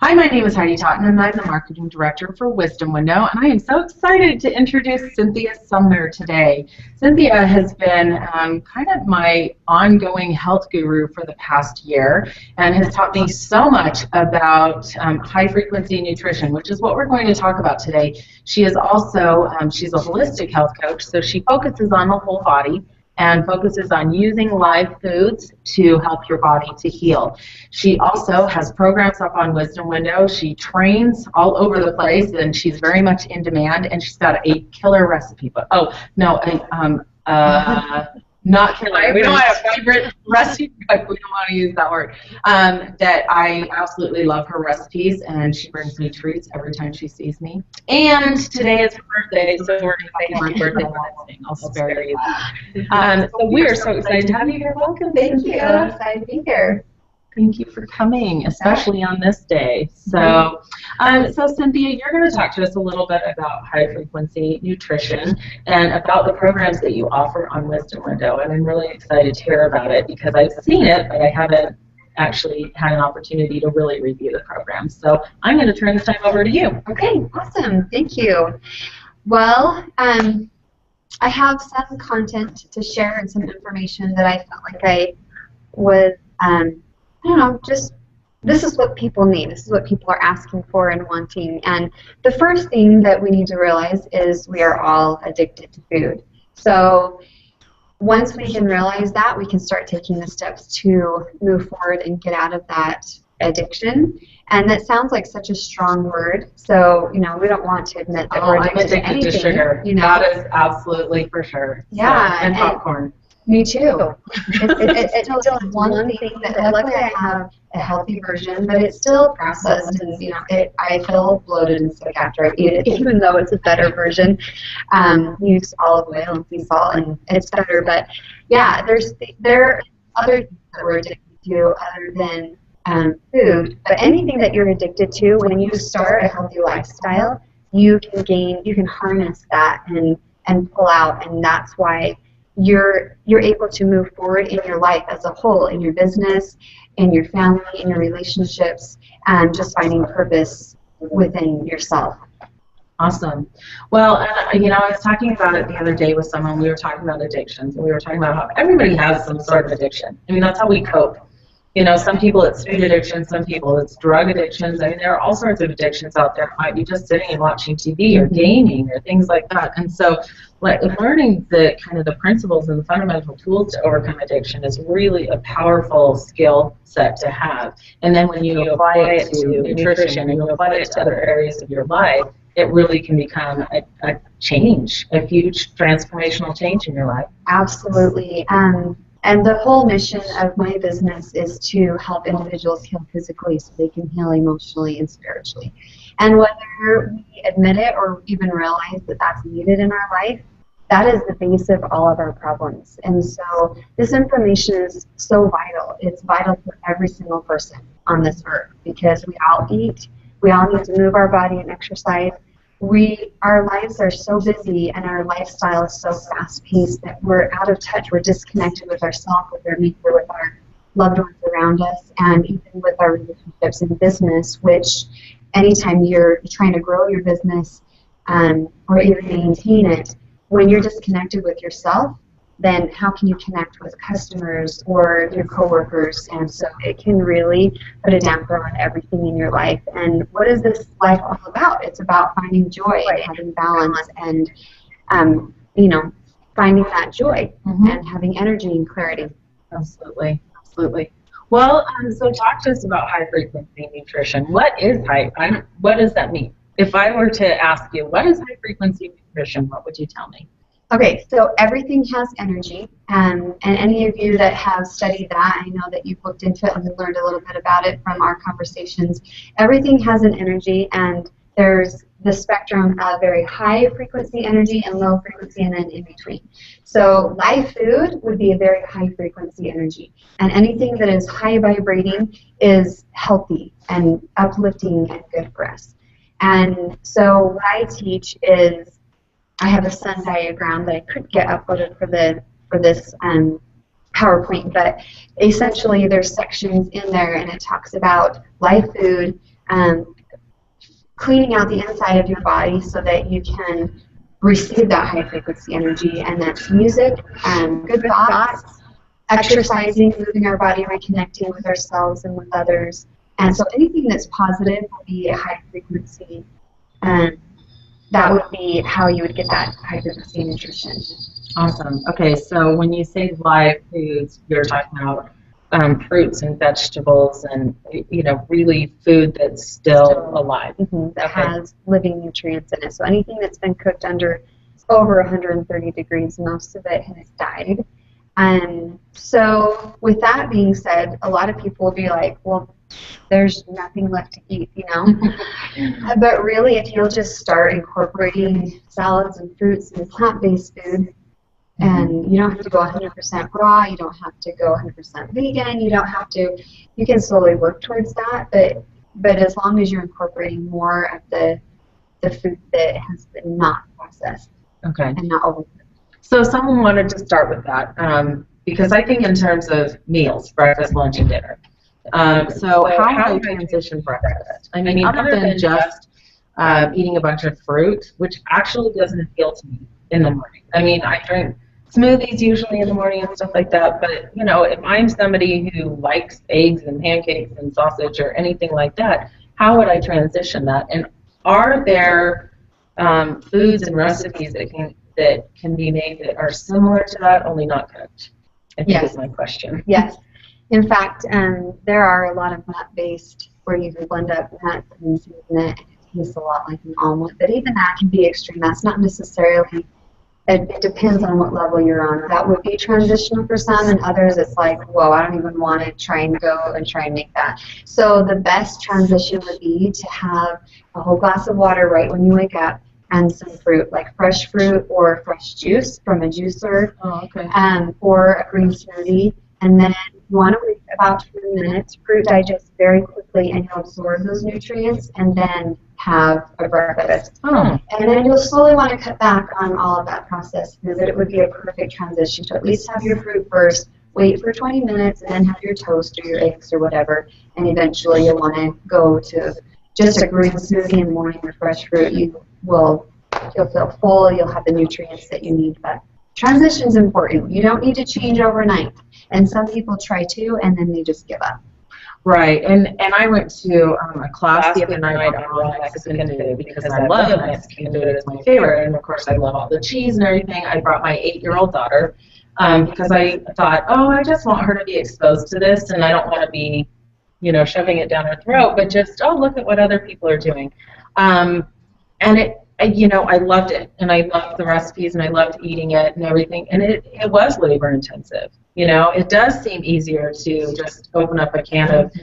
Hi, my name is Heidi Totten, and I'm the Marketing Director for Wisdom Window, and I am so excited to introduce Cynthia Sumner today. Cynthia has been kind of my ongoing health guru for the past year and has taught me so much about high-frequency nutrition, which is what we're going to talk about today. She is also, she's a holistic health coach, so she focuses on the whole body and focuses on using live foods to help your body to heal. She also has programs up on Wisdom Window. She trains all over the place, and she's very much in demand, and she's got a killer recipe book. Oh, no, not killer. We don't want a favorite recipe book. We don't want to use that word. That I absolutely love her recipes, and she brings me treats every time she sees me. And today is her birthday, so we're excited for her birthday. I'll spare you. So we are so excited to have you here. Welcome, Thank you. I'm excited to be here. Thank you for coming, especially on this day. So, Cynthia, you're going to talk to us a little bit about high-frequency nutrition and about the programs that you offer on Wisdom Window. And I'm really excited to hear about it because I've seen it, but I haven't actually had an opportunity to really review the program. So I'm going to turn this time over to you. Okay, awesome. Thank you. Well, I have some content to share and some information that I felt like I would I don't know, just this is what people need. This is what people are asking for and wanting. And the first thing that we need to realize is we are all addicted to food. So once we can realize that, we can start taking the steps to move forward and get out of that addiction. And that sounds like such a strong word. So, we don't want to admit that we're addicted to anything. To sugar. That is absolutely for sure. Yeah. So, and popcorn. Me too. It's still one thing that luckily I have a healthy version, but it's still processed, and I feel bloated and sick after I eat it, even though it's a better version. Use olive oil and sea salt, and it's better. But yeah, there are other things that we're addicted to other than food. But anything that you're addicted to, when you start a healthy lifestyle, you can harness that and pull out, and that's why you're able to move forward in your life as a whole, in your business, in your family, in your relationships, and just finding purpose within yourself. Awesome. Well, I was talking about it the other day with someone. We were talking about addictions, and we were talking about how everybody has some sort of addiction. That's how we cope. Some people it's food addiction, some people it's drug addictions. There are all sorts of addictions out there. It might be just sitting and watching TV or gaming or things like that. And so learning the principles and the fundamental tools to overcome addiction is really a powerful skill set to have. And then when you apply it to nutrition and you apply it to other areas of your life, it really can become a change, a huge transformational change in your life. Absolutely. And the whole mission of my business is to help individuals heal physically so they can heal emotionally and spiritually. And whether we admit it or even realize that that's needed in our life, that is the base of all of our problems. And so this information is so vital. It's vital for every single person on this earth because we all eat, we all need to move our body and exercise. Our lives are so busy and our lifestyle is so fast-paced that we're out of touch. We're disconnected with ourselves, with our nature, with our loved ones around us, and even with our relationships in business, which anytime you're trying to grow your business or even maintain it, when you're disconnected with yourself, then how can you connect with customers or your coworkers? And so it can really put a damper on everything in your life. And what is this life all about? It's about finding joy and having balance and, finding that joy and having energy and clarity. Absolutely. Absolutely. Well, so talk to us about high-frequency nutrition. What does that mean? If I were to ask you, what is high-frequency nutrition, what would you tell me? Okay, so everything has energy, and any of you that have studied that, I know that you've looked into it and learned a little bit about it from our conversations. Everything has an energy, and there's the spectrum of very high frequency energy and low frequency and then in between. So live food would be a very high frequency energy, and anything that is high vibrating is healthy and uplifting and good for us. And so what I teach is I have a sun diagram that I couldn't get uploaded for this PowerPoint, but essentially there's sections in there, and it talks about live food, um, cleaning out the inside of your body so that you can receive that high frequency energy, and that's music, good thoughts, exercising, moving our body, reconnecting with ourselves and with others. And so anything that's positive will be a high frequency, and that would be how you would get that high frequency nutrition. Awesome. Okay, so when you say live foods, you're talking about fruits and vegetables and, really food that's still alive. That has living nutrients in it. So anything that's been cooked under over 130 degrees, most of it has died. So with that being said, a lot of people will be like, well, there's nothing left to eat, But really, if you'll just start incorporating salads and fruits and plant-based food, and you don't have to go 100% raw, you don't have to go 100% vegan, you can slowly work towards that, but as long as you're incorporating more of the food that has been not processed and not overcooked. So someone wanted to start with that, because I think in terms of meals, breakfast, lunch, and dinner. So how do I transition breakfast? I mean, other than just eating a bunch of fruit, which actually doesn't appeal to me in the morning. I mean, I drink smoothies usually in the morning and stuff like that, but if I'm somebody who likes eggs and pancakes and sausage or anything like that, how would I transition that? And are there foods and recipes that can be made that are similar to that, only not cooked? I think is my question. Yes. In fact, there are a lot of nut-based where you can blend up nuts and season it, and it tastes a lot like an omelet. But even that can be extreme. That's not necessarily. It depends on what level you're on. That would be transitional for some, and others it's like, whoa, I don't even want to try and make that. So the best transition would be to have a whole glass of water right when you wake up and some fruit, like fresh fruit or fresh juice from a juicer, or a green smoothie. And then you want to wait about 20 minutes. Fruit digests very quickly, and you'll absorb those nutrients, and then have a breakfast. And then you'll slowly want to cut back on all of that processed food, but it would be a perfect transition to at least have your fruit first, wait for 20 minutes, and then have your toast or your eggs or whatever, and eventually you'll want to go to just a green smoothie in the morning with fresh fruit. You'll feel full, you'll have the nutrients that you need, but transition is important. You don't need to change overnight. And some people try to, and then they just give up. Right, and I went to a class the other night on raw Mexican food because I love Mexican food. It's my favorite, and of course I love all the cheese and everything. I brought my 8-year-old daughter because I thought, I just want her to be exposed to this, and I don't want to be, shoving it down her throat, but just, look at what other people are doing. And I loved it, and I loved the recipes, and I loved eating it and everything, and it was labor intensive. It does seem easier to just open up a can of,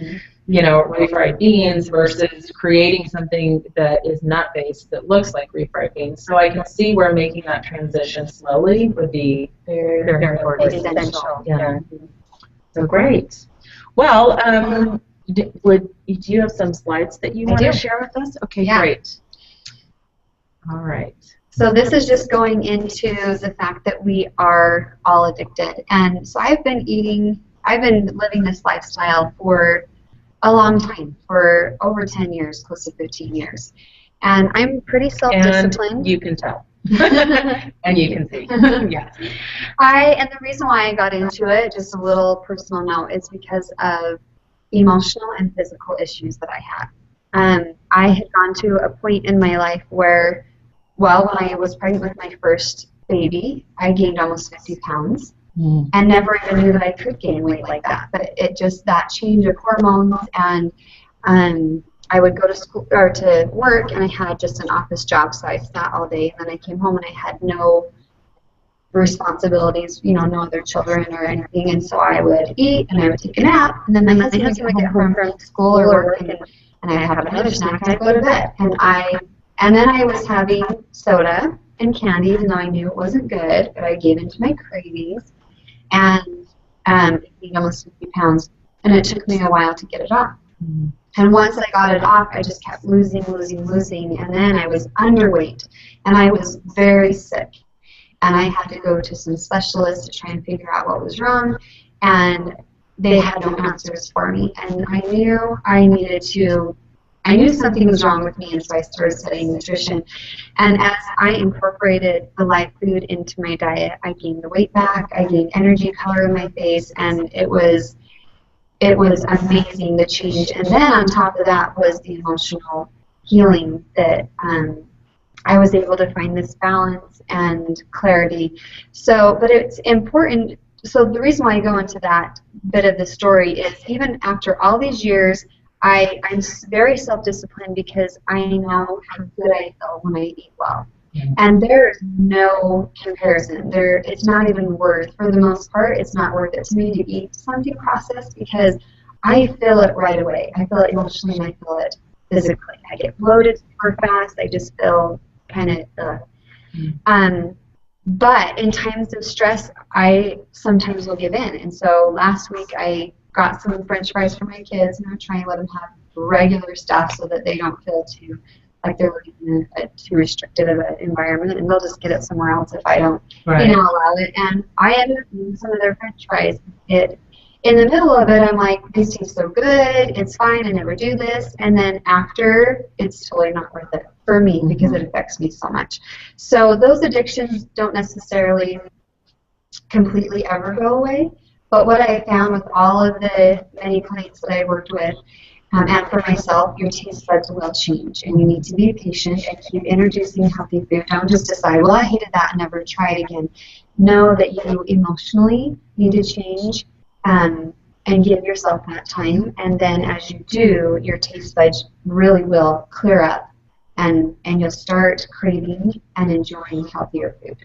refried beans versus creating something that is nut-based that looks like refried beans. So I can see where making that transition slowly would be very, very important. Essential. Yeah. So great. Well, do you have some slides that you want to share with us? Okay, great. All right. So this is just going into the fact that we are all addicted. And so I've been living this lifestyle for a long time, for over 10 years, close to 15 years. And I'm pretty self-disciplined. And you can tell. And you can see. Yes. And the reason why I got into it, just a little personal note, is because of emotional and physical issues that I had. I had gone to a point in my life where, when I was pregnant with my first baby, I gained almost 50 pounds and never even knew that I could gain weight like that. But it just, that change of hormones, and I would go to school or to work, and I had just an office job, so I sat all day, and then I came home and I had no responsibilities, no other children or anything, and so I would eat and I would take a nap, and then my husband would get home from school or work, and I'd have another snack, and I'd go to bed, and then I was having soda and candy, even though I knew it wasn't good, but I gave into my cravings, and gained almost 50 pounds, and it took me a while to get it off. And once I got it off, I just kept losing, and then I was underweight, and I was very sick, and I had to go to some specialists to try and figure out what was wrong, and they had no answers for me, and I knew I needed to I knew something was wrong with me, and so I started studying nutrition. And as I incorporated the live food into my diet, I gained the weight back, I gained energy, color in my face, and it was amazing, the change. And then on top of that was the emotional healing that I was able to find this balance and clarity. So, but it's important. So the reason why I go into that bit of the story is even after all these years, I'm very self-disciplined because I know how good I feel when I eat well. And there's no comparison. It's not even worth, for the most part, it's not worth it to me to eat something processed because I feel it right away. I feel it emotionally and I feel it physically. I get bloated super fast. I just feel kind of, but in times of stress, I sometimes will give in. And so last week I got some French fries for my kids, and I'm trying to let them have regular stuff so that they don't feel too like they're living in a too restricted of an environment, and they'll just get it somewhere else if I don't, allow it. And I ended up eating some of their French fries. In the middle of it, I'm like, this tastes so good, it's fine, I never do this. And then after, it's totally not worth it for me because it affects me so much. So those addictions don't necessarily completely ever go away. But what I found with all of the many clients that I worked with, and for myself, your taste buds will change, and you need to be patient and keep introducing healthy food. Don't just decide, well, I hated that and never try it again. Know that you emotionally need to change and give yourself that time, and then as you do, your taste buds really will clear up, and you'll start craving and enjoying healthier food.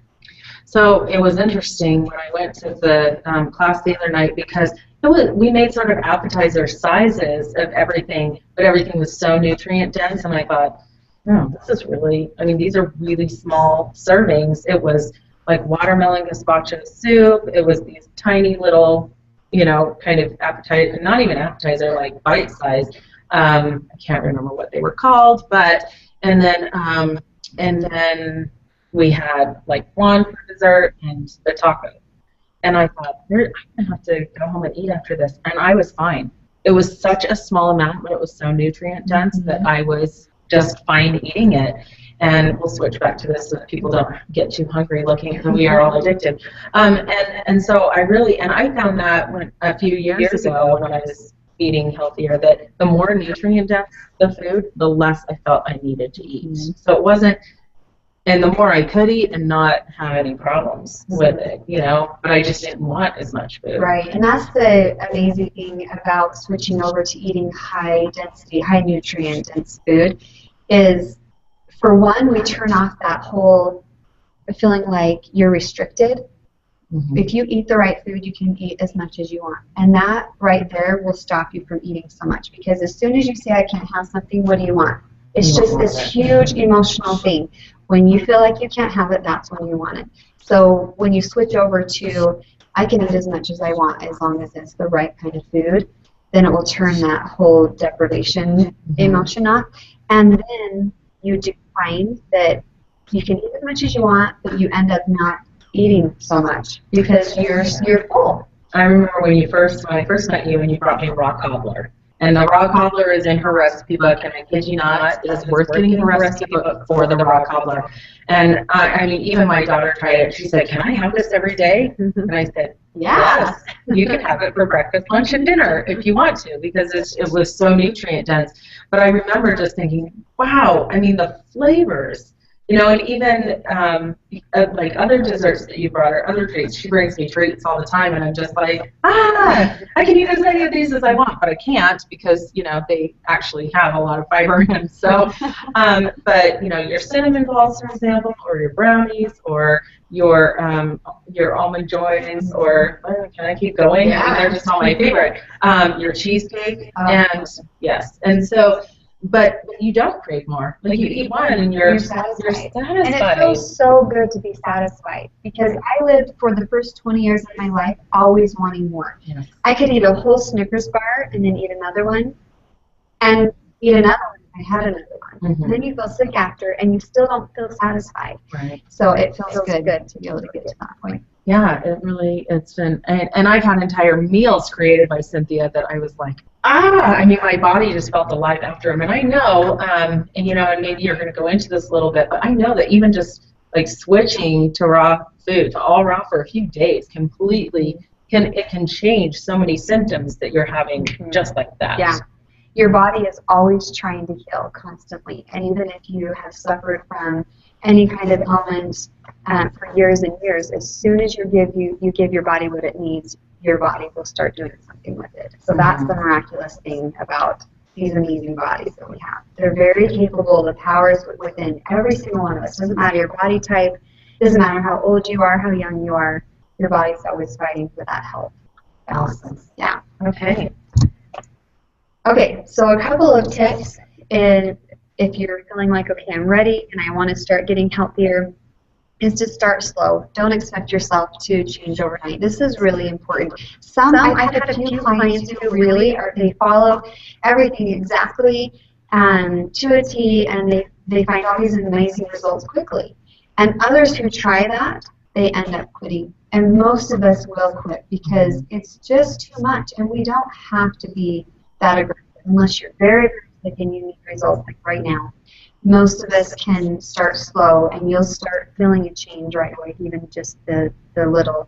So it was interesting when I went to the class the other night because we made sort of appetizer sizes of everything, but everything was so nutrient dense, and I thought, oh, this is really, I mean, these are really small servings. It was like watermelon gazpacho soup. It was these tiny little, kind of appetizer, not even appetizer, like bite size. I can't remember what they were called, but, and then we had like flan for dessert and the taco. And I thought, I'm going to have to go home and eat after this. And I was fine. It was such a small amount, but it was so nutrient dense that I was just fine eating it. And we'll switch back to this so that people don't get too hungry looking at we are all addicted. And so I found that a few years ago when I was eating healthier, that the more nutrient dense the food, the less I felt I needed to eat. So it wasn't, and the more I could eat and not have any problems with it, but I just didn't want as much food. Right, and that's the amazing thing about switching over to eating high density, high nutrient dense food is, for one, we turn off that whole feeling like you're restricted. If you eat the right food, you can eat as much as you want. And that right there will stop you from eating so much, because as soon as you say, I can't have something, what do you want? It's just this huge emotional thing. When you feel like you can't have it, that's when you want it. So when you switch over to, I can eat as much as I want as long as it's the right kind of food, then it will turn that whole deprivation emotion off. And then you do find that you can eat as much as you want, but you end up not eating so much because you're full. I remember when I first met you and you brought me raw cobbler. And the raw cobbler is in her recipe book, and I kid you not, it's worth getting the recipe book for the raw cobbler. And I mean, even my daughter tried it. She said, can I have this every day? And I said, yes, you can have it for breakfast, lunch, and dinner if you want to, because it was so nutrient dense. But I remember just thinking, wow, I mean, the flavors. And even like other desserts that you brought her, other treats, she brings me treats all the time, and I'm just like, I can eat as many of these as I want, but I can't because, they actually have a lot of fiber in them. So, but, your cinnamon balls, for example, or your brownies, or your almond joys, or, can I keep going? Yeah. I mean, they're just all my favorite. Your cheesecake, and yes. And so, but you don't crave more. Like you eat one and you're satisfied. And it feels so good to be satisfied, because I lived for the first 20 years of my life always wanting more. Yes. I could eat a whole Snickers bar and then eat another one and eat another one if I had another one. And then you feel sick after and you still don't feel satisfied. Right. So it feels good to be able to get to that point. Yeah, it's been, and I've had entire meals created by Cynthia that I was like, I mean, my body just felt alive after him. And I know, and you know, and maybe you're going to go into this a little bit, but I know that even just like switching to raw food, to all raw for a few days, completely can change so many symptoms that you're having just like that. Yeah. Your body is always trying to heal constantly. And even if you have suffered from any kind of ailment for years and years, as soon as you give your body what it needs, your body will start doing something with it. So that's the miraculous thing about these amazing bodies that we have. They're very capable. The power is within every single one of us. Doesn't matter your body type, doesn't matter how old you are, how young you are, your body's always fighting for that health balance. Yeah. Okay. Okay, so a couple of tips if you're feeling like, okay, I'm ready and I want to start getting healthier, is to start slow. Don't expect yourself to change overnight. This is really important. I've had a few clients who really they follow everything exactly to a T, and they find all these amazing results quickly. And others who try that, they end up quitting. And most of us will quit because it's just too much, and we don't have to be that aggressive unless you're very, very sick and you need results like right now. Most of us can start slow, and you'll start feeling a change right away, even just the little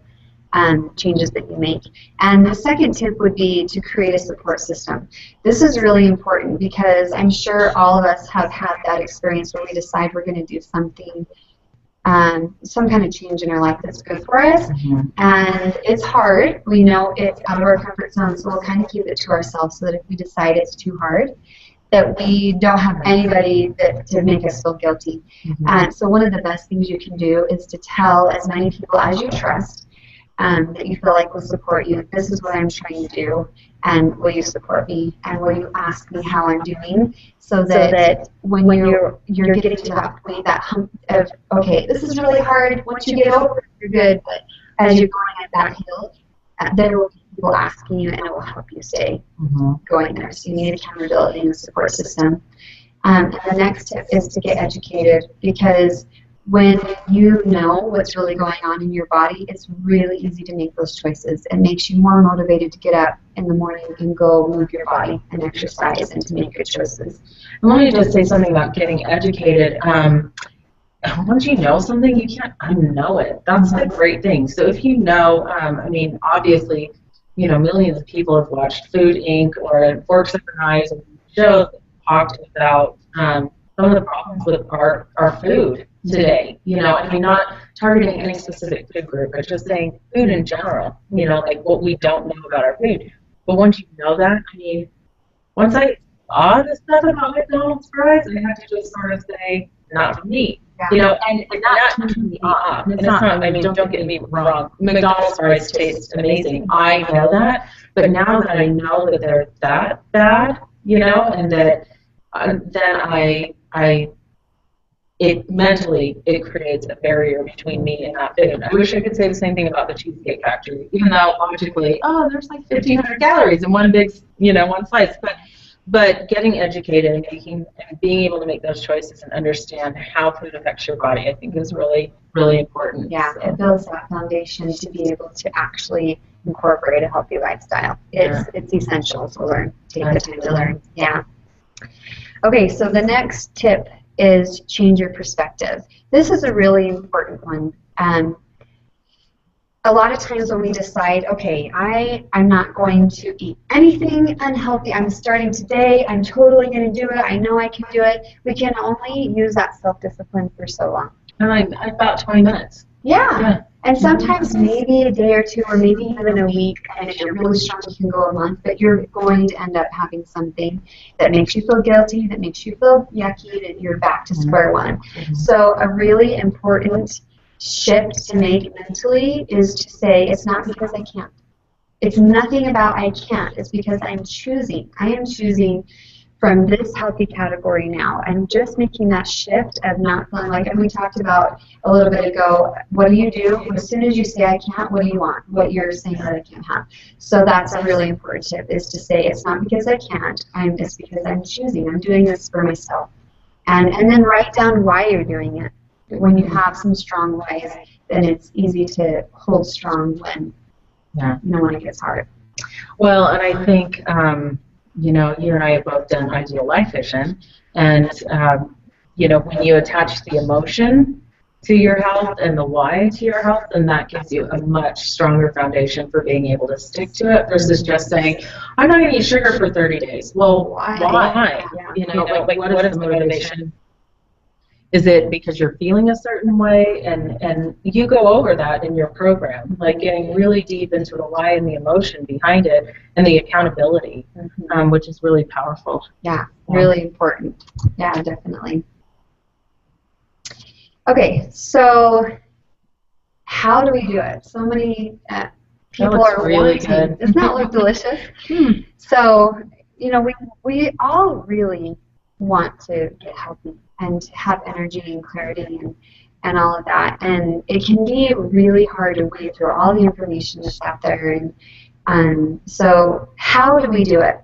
changes that you make. And the second tip would be to create a support system. This is really important because I'm sure all of us have had that experience where we decide we're going to do something, some kind of change in our life that's good for us. And it's hard. We know it's out of our comfort zone, so we'll kind of keep it to ourselves so that if we decide it's too hard, that we don't have anybody to make us feel guilty. So one of the best things you can do is to tell as many people as you trust that you feel like will support you. This is what I'm trying to do, and will you support me? And will you ask me how I'm doing? So that when you're getting to that point, that hump of, okay, this is really hard. Once you get over it, you're good. But as you're going at that hill, there will be people asking you, and it will help you stay going there. So you need accountability and a support system. And the next tip is to get educated, because when you know what's really going on in your body, it's really easy to make those choices. It makes you more motivated to get up in the morning and go move your body and exercise and to make good choices. And let me just say something about getting educated. Once you know something, you can't unknow it. That's the great thing. So if you know, I mean, obviously, you know, millions of people have watched Food Inc. or Forks Over Knives and shows that talked about some of the problems with our food today. You know, I mean, not targeting any specific food group, but just saying food in general, you know, like what we don't know about our food. But once you know that, I mean, once I saw this stuff about McDonald's fries, I had to just sort of say, not for me. You know, and not turning me off. And it's not, I mean, don't get me wrong. McDonald's fries taste amazing. I know that. But now that I know that they're that bad, you know, and that then it creates a barrier between me and that food. I wish I could say the same thing about the Cheesecake Factory, even though logically, there's like 1,500 calories in one big, one slice. But getting educated and being able to make those choices and understand how food affects your body, I think, is really, really important. Yeah, it builds that foundation to be able to actually incorporate a healthy lifestyle. It's essential to learn. Take the time to learn. Yeah. Okay, so the next tip is change your perspective. This is a really important one. A lot of times when we decide, okay, I'm not going to eat anything unhealthy, I'm starting today, I'm totally going to do it, I know I can do it, we can only use that self-discipline for so long. And about 20 minutes. Yeah. And sometimes maybe a day or two, or maybe even a week, and if you're really strong, you can go a month, but you're going to end up having something that makes you feel guilty, that makes you feel yucky, that you're back to square one. So a really important shift to make mentally is to say, it's not because I can't. It's nothing about I can't. It's because I'm choosing. I am choosing from this healthy category now. I'm just making that shift of not feeling like, and we talked about a little bit ago, what do you do? As soon as you say I can't, what do you want? What you're saying that I can't have. So that's a really important tip, is to say it's not because I can't. It's because I'm choosing. I'm doing this for myself. And then write down why you're doing it. When you have some strong whys, then it's easy to hold strong when it gets hard. Well, and I think you know, you and I have both done Ideal Life Vision, and you know, when you attach the emotion to your health and the why to your health, then that gives you a much stronger foundation for being able to stick to it versus just saying, I'm not going to eat sugar for 30 days. Well, why? Yeah. You know, like what is the motivation? Is it because you're feeling a certain way? And you go over that in your program, like getting really deep into the why and the emotion behind it and the accountability, which is really powerful. Yeah, really important. Yeah, definitely. Okay, so how do we do it? So many people are really wanting. good. Doesn't that look delicious? So, you know, we all really want to get healthy and to have energy and clarity and all of that. And it can be really hard to wade through all the information that's out there. And so how do we do it?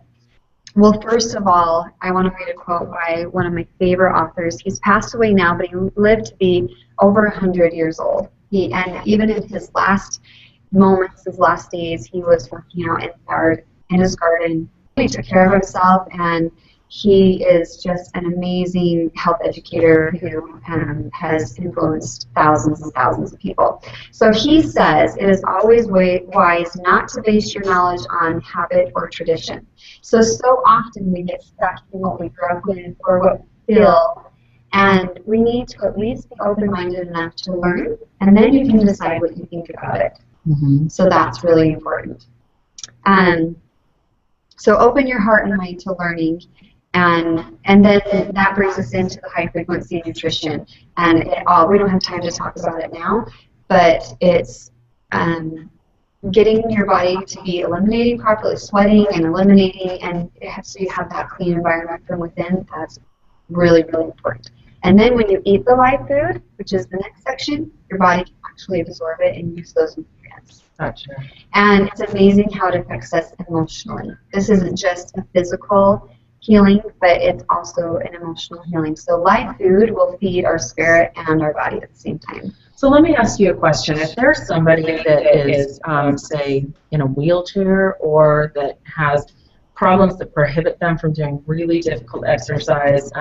Well, first of all, I want to read a quote by one of my favorite authors. He's passed away now, but he lived to be over 100 years old. And even in his last moments, his last days, he was working out in his garden. He took care of himself, and he is just an amazing health educator who has influenced thousands and thousands of people. So he says, it is always wise not to base your knowledge on habit or tradition. So often we get stuck in what we grew up with or what we feel, and we need to at least be open-minded enough to learn, and then you can decide what you think about it. So that's really important. So open your heart and mind to learning. And then that brings us into the high frequency nutrition, and we don't have time to talk about it now, but it's getting your body to be eliminating properly, sweating and eliminating, and so you have that clean environment from within. That's really, really important. And then when you eat the live food, which is the next section, your body can actually absorb it and use those nutrients. Gotcha. And it's amazing how it affects us emotionally. This isn't just a physical healing, but it's also an emotional healing. So live food will feed our spirit and our body at the same time. So let me ask you a question. If there's somebody that is, say, in a wheelchair or that has problems that prohibit them from doing really difficult exercise,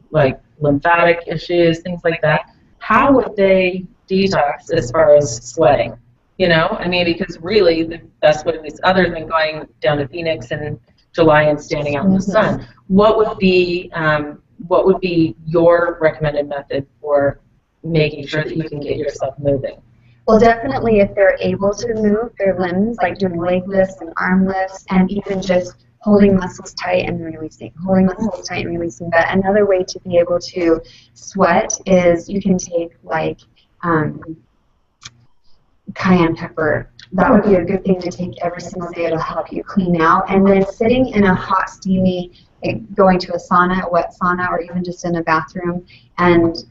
like lymphatic issues, things like that, how would they detox as far as sweating? You know, I mean, because really the best way is, other than going down to Phoenix in July and standing out in the sun, what would be your recommended method for making sure that you can get yourself moving? Well, definitely if they're able to move their limbs, like doing leg lifts and arm lifts, and even just holding muscles tight and releasing, But another way to be able to sweat is you can take like cayenne pepper. That would be a good thing to take every single day. It'll help you clean out. And then sitting in a hot, steamy, going to a sauna, a wet sauna, or even just in a bathroom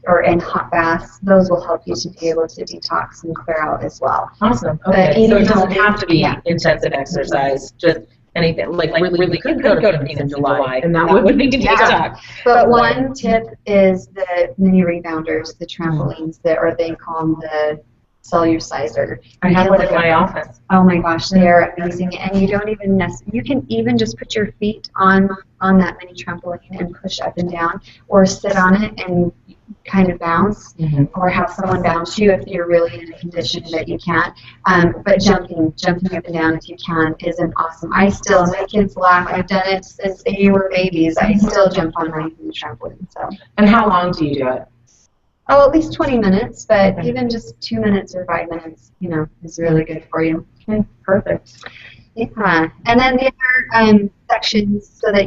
or in hot baths, those will help you to be able to detox and clear out as well. Awesome. Okay. So it doesn't have to be intensive exercise, just anything. Like really, you could go to Phoenix in July, and that would be good detox. But one tip is the mini rebounders, the trampolines, or they call them the cellulizer. I have one in my office. Oh my gosh, they are amazing, and you don't even you can even just put your feet on that mini trampoline and push up and down, or sit on it and kind of bounce, or have someone bounce you if you're really in a condition that you can't. But jumping up and down if you can is an awesome. My kids laugh. I've done it since they were babies. I still jump on my trampoline. So. And how long do you do it? Oh, at least 20 minutes, but even just 2 minutes or 5 minutes, is really good for you. Okay, perfect. Yeah, and then the other sections, so that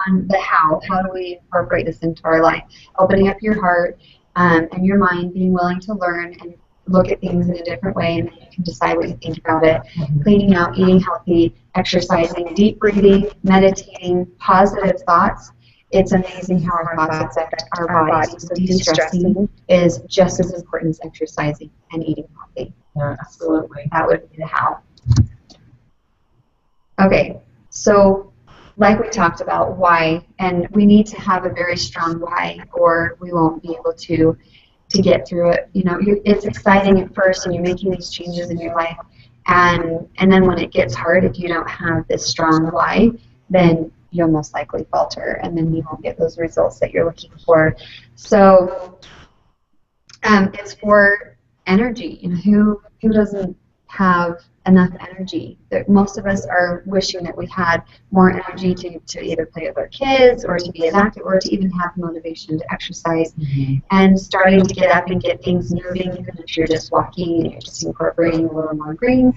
on the how do we incorporate this into our life? Opening up your heart and your mind, being willing to learn and look at things in a different way, and then you can decide what you think about it. Cleaning out, eating healthy, exercising, deep breathing, meditating, positive thoughts. It's amazing how our thoughts affect our bodies. So de-stressing is just as important as exercising and eating healthy. Yeah, absolutely. That would be the how. Okay, so like we talked about, why, and we need to have a very strong why, or we won't be able to get through it. It's exciting at first, and you're making these changes in your life, and then when it gets hard, if you don't have this strong why, then you'll most likely falter, and then you won't get those results that you're looking for. So it's for energy. You know, who doesn't have enough energy? Most of us are wishing that we had more energy to either play with our kids or to be as active or to even have motivation to exercise. And starting to get up and get things moving, even if you're just walking and you're just incorporating a little more greens,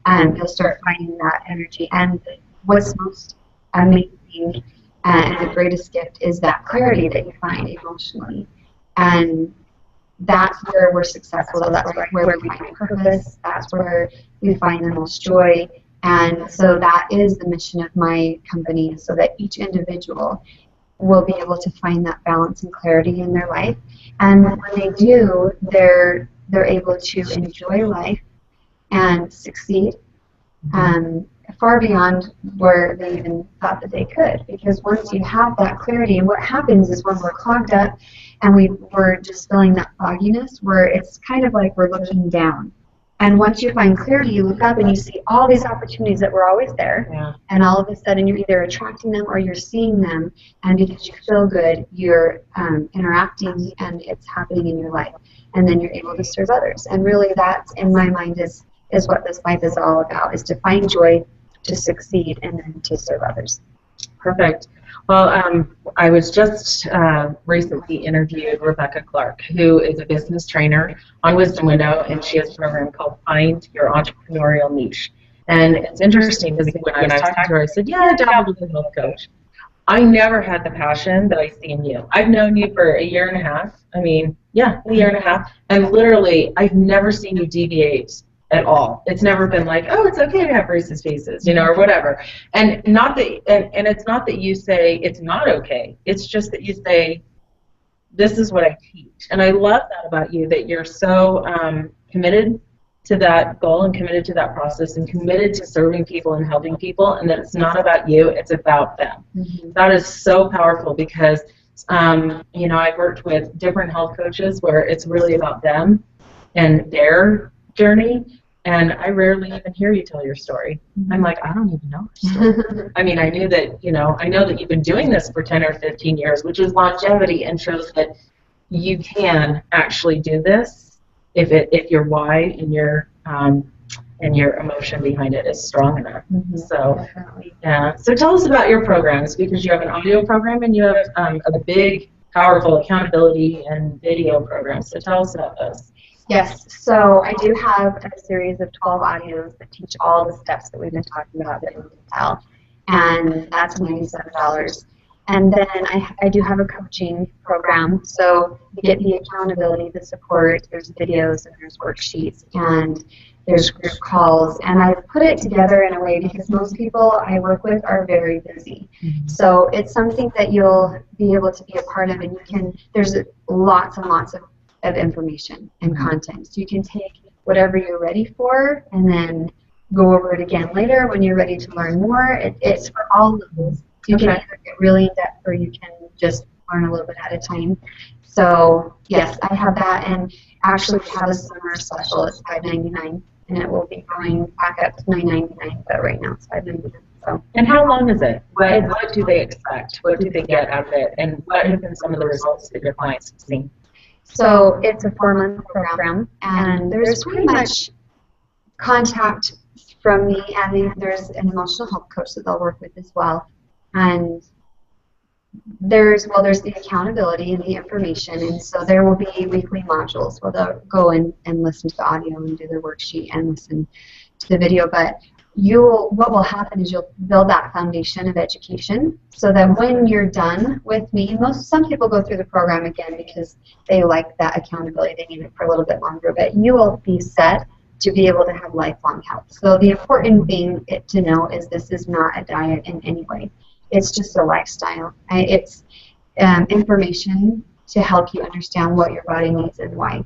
you'll start finding that energy. And what's most amazing and the greatest gift is that clarity that you find emotionally. And that's where we're successful. That's where we find purpose. That's where we find the most joy. And so that is the mission of my company, so that each individual will be able to find that balance and clarity in their life. And when they do, they're able to enjoy life and succeed far beyond where they even thought that they could. Because once you have that clarity, and what happens is when we're clogged up and we're just feeling that fogginess, where it's kind of like we're looking down. And once you find clarity, you look up and you see all these opportunities that were always there. Yeah. And all of a sudden you're either attracting them or you're seeing them. And because you feel good, you're interacting and it's happening in your life. And then you're able to serve others. And really that's, in my mind, is what this life is all about, is to find joy, to succeed, and then to serve others. Perfect. Well, I was just recently interviewed Rebecca Clark, who is a business trainer on Wisdom Window, and she has a program called Find Your Entrepreneurial Niche. And it's interesting because when I was talking to her, I said, yeah, I dabbled with a health coach. I never had the passion that I see in you. I've known you for a year and a half. I mean, yeah, a year and a half. And literally, I've never seen you deviate at all. It's never been like, oh, it's okay to have racist faces, you know, or whatever. And not that, and it's not that you say it's not okay. It's just that you say, this is what I teach. And I love that about you, that you're so committed to that goal and committed to that process and committed to serving people and helping people, and that it's not about you, it's about them. That is so powerful because, you know, I've worked with different health coaches where it's really about them and their journey, and I rarely even hear you tell your story. I'm like, I don't even know your story. I mean, I knew that, you know, I know that you've been doing this for 10 or 15 years, which is longevity, and shows that you can actually do this if your why and your emotion behind it is strong enough. So, yeah. So tell us about your programs, because you have an audio program and you have a big, powerful accountability and video program. So tell us about those. Yes, so I do have a series of 12 audios that teach all the steps that we've been talking about that we can tell, and that's $97. And then I do have a coaching program, so you get the accountability, the support, there's videos, and there's worksheets, and there's group calls, and I've put it together in a way because most people I work with are very busy. So it's something that you'll be able to be a part of, and you can, there's lots and lots of information and content. So you can take whatever you're ready for and then go over it again later when you're ready to learn more. It's for all levels. You can either get really in depth or you can just learn a little bit at a time. So yes, I have that, and actually we have a summer special. It's $5.99, and it will be going back up to $9.99, but right now it's $5.99. So. And how long is it? What do they expect? What do they get out of it? And what have been some of the results that your clients have seen? So it's a 4-month program, and there's pretty much contact from me, and there's an emotional health coach that they'll work with as well. And there's the accountability and the information, and so there will be weekly modules where they'll go and listen to the audio and do their worksheet and listen to the video. But what will happen is you'll build that foundation of education, so that when you're done with me, some people go through the program again because they like that accountability, they need it for a little bit longer, but you will be set to be able to have lifelong health. So the important thing to know is this is not a diet in any way. It's just a lifestyle. It's information to help you understand what your body needs and why.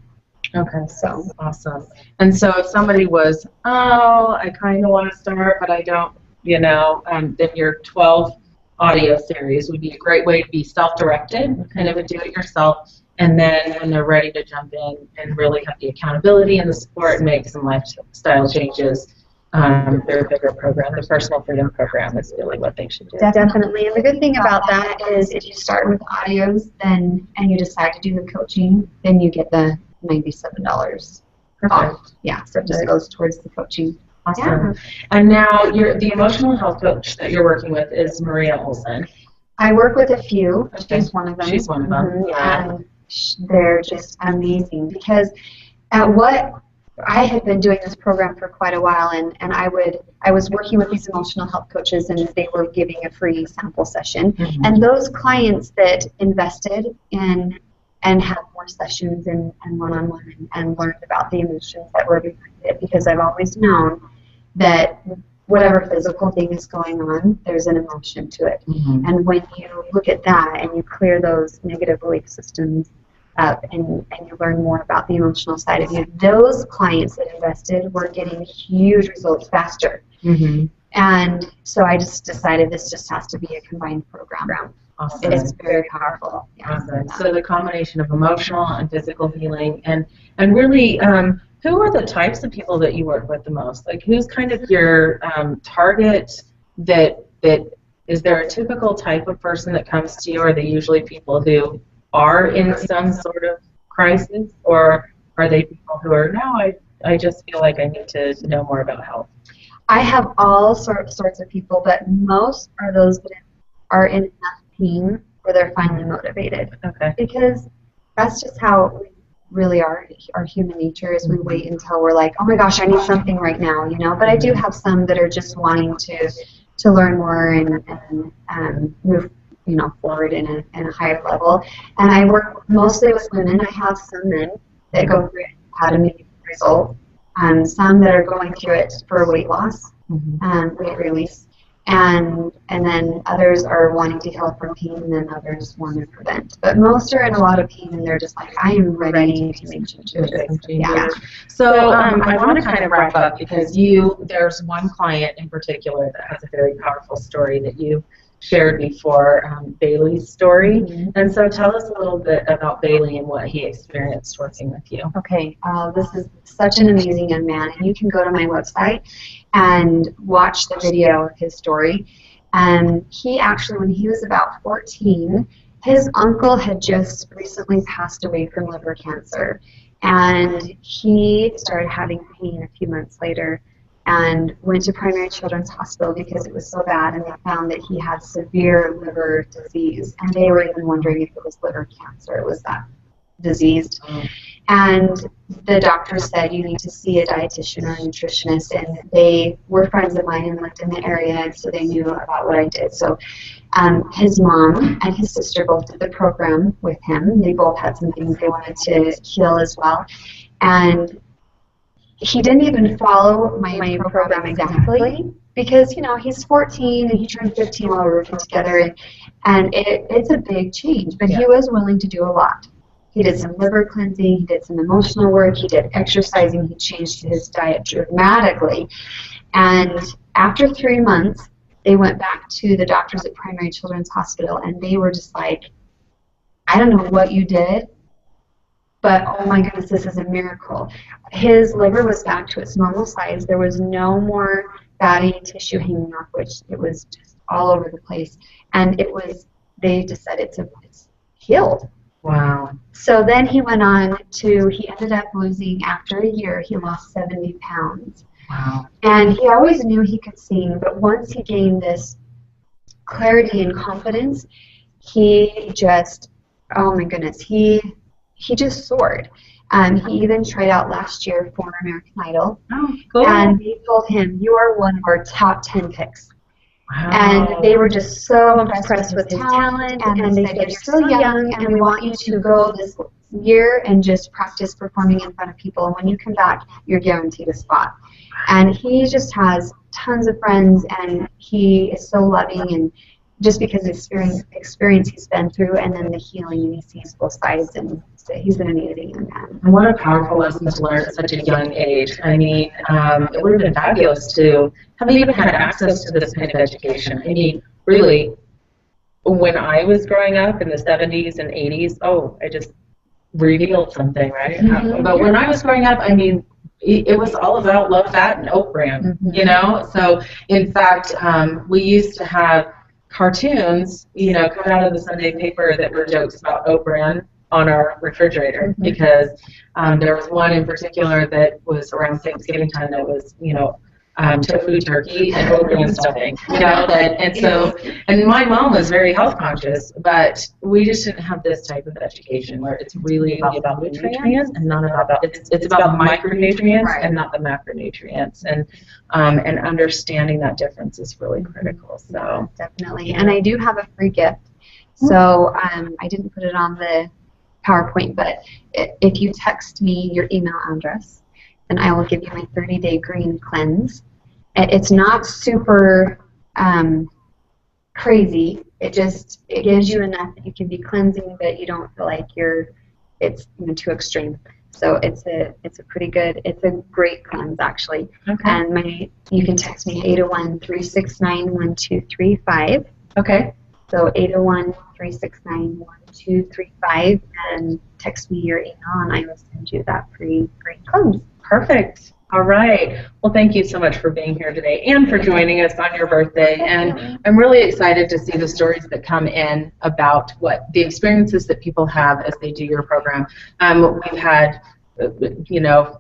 Okay, so awesome. And so if somebody was, I kind of want to start, but I don't, you know, then your 12 audio series would be a great way to be self-directed, kind of a do-it-yourself, and then when they're ready to jump in and really have the accountability and the support and make some lifestyle changes, their bigger program. The personal freedom program is really what they should do. Definitely. And the good thing about that is if you start with audios then and you decide to do the coaching, then you get the $97 off. Yeah, so it just goes towards the coaching. Awesome. Yeah. And now the emotional health coach that you're working with is Maria Olson. I work with a few. Okay. She's one of them. She's one of them. Mm-hmm. Yeah. And they're just amazing because I had been doing this program for quite a while, and I was working with these emotional health coaches, and they were giving a free sample session. Mm-hmm. And those clients that invested in and had more sessions and one-on-one and learned about the emotions that were behind it, because I've always known that whatever physical thing is going on, there's an emotion to it. Mm-hmm. And when you look at that and you clear those negative belief systems up and you learn more about the emotional side of you, those clients that invested were getting huge results faster. Mm-hmm. And so I just decided this just has to be a combined program. Awesome. It's very powerful. Yeah. Awesome. So the combination of emotional and physical healing, and really, who are the types of people that you work with the most? Like, who's kind of your target? That is there a typical type of person that comes to you? Or are they usually people who are in some sort of crisis, or are they people who are, no, I just feel like I need to know more about health? I have all sorts of people, but most are those that are in enough pain where they're finally motivated. Okay. Because that's just how we really are. Our human nature is we wait until we're like, oh my gosh, I need something right now, you know. But I do have some that are just wanting to learn more and move, you know, forward in a higher level. And I work mostly with women. I have some men that go through it, how to make a result. Some that are going through it for weight loss, weight release. And then others are wanting to heal from pain, and then others want to prevent. But most are in a lot of pain, and they're just like, I am ready to make changes. Yeah. So I want to kind of wrap up because there's one client in particular that has a very powerful story that you shared before, Bailey's story. Mm-hmm. And so tell us a little bit about Bailey and what he experienced working with you. Okay, this is such an amazing young man, and you can go to my website and watch the video of his story. And he actually, when he was about 14, his uncle had just recently passed away from liver cancer, and he started having pain a few months later and went to Primary Children's Hospital because it was so bad, and they found that he had severe liver disease, and they were even wondering if it was liver cancer. It was that diseased. And the doctor said, you need to see a dietitian or a nutritionist, and they were friends of mine and lived in the area, and so they knew about what I did. So his mom and his sister both did the program with him. They both had some things they wanted to heal as well. And he didn't even follow my program exactly because, you know, he's 14 and he turned 15 while we were working together, and it's a big change, but he was willing to do a lot. He did some liver cleansing, he did some emotional work, he did exercising, he changed his diet dramatically. And after 3 months, they went back to the doctors at Primary Children's Hospital, and they were just like, I don't know what you did, but oh my goodness, this is a miracle. His liver was back to its normal size. There was no more fatty tissue hanging off, which it was just all over the place. And they just said it's healed. Wow. So then he went on he ended up losing, after a year, he lost 70 pounds. Wow. And he always knew he could sing, but once he gained this clarity and confidence, he just, oh my goodness, he just soared. He even tried out last year for American Idol. Oh, cool. And they told him, you are one of our top 10 picks. Wow. And they were just so impressed with his talent, and they said, you're still young, and we want you to go this year and just practice performing in front of people, and when you come back, you're guaranteed a spot. And he just has tons of friends, and he is so loving, and just because of the experience he's been through, and then the healing, and he sees both sides, and he's an amazing young man. And what a powerful lesson to learn at such a young age. I mean, it would have been fabulous to have even had access to this kind of education. I mean, really, when I was growing up in the 70s and 80s, I just revealed something, right? Mm-hmm. But when I was growing up, I mean, it was all about low fat and oat bran, you know. So in fact, we used to have cartoons, you know, come out of the Sunday paper that were jokes about oat bran on our refrigerator, because there was one in particular that was around Thanksgiving time that was, you know, tofu turkey and oat bran stuffing, you know, and my mom was very health conscious, but we just didn't have this type of education where it's really about nutrients and not about, it's about the micronutrients and not the macronutrients, and understanding that difference is really critical. So definitely. And I do have a free gift. So I didn't put it on the PowerPoint, but if you text me your email address, then I will give you my 30-day green cleanse. It's not super crazy. It gives you enough that you can be cleansing, but you don't feel like it's too extreme. So it's a pretty good, it's a great cleanse actually. Okay. And you can text me 801-369-1235. Okay. So 801-369-1235, and text me your email, and I will send you that free cleanse. Perfect. All right. Well, thank you so much for being here today and for joining us on your birthday. And I'm really excited to see the stories that come in about what the experiences that people have as they do your program. We've had, you know,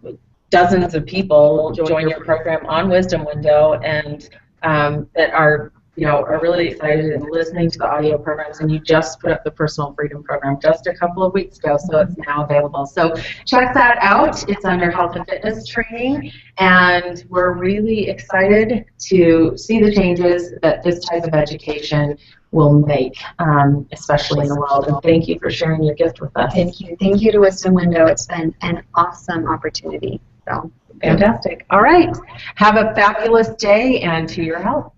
dozens of people join your program on Wisdom Window, and that are, you know, are really excited and listening to the audio programs. And you just put up the Personal Freedom Program just a couple of weeks ago, so it's now available. So check that out. It's under Health and Fitness Training, and we're really excited to see the changes that this type of education will make, especially in the world. And thank you for sharing your gift with us. Thank you. Thank you to Wisdom Window. It's been an awesome opportunity. So fantastic. All right. Have a fabulous day, and to your health.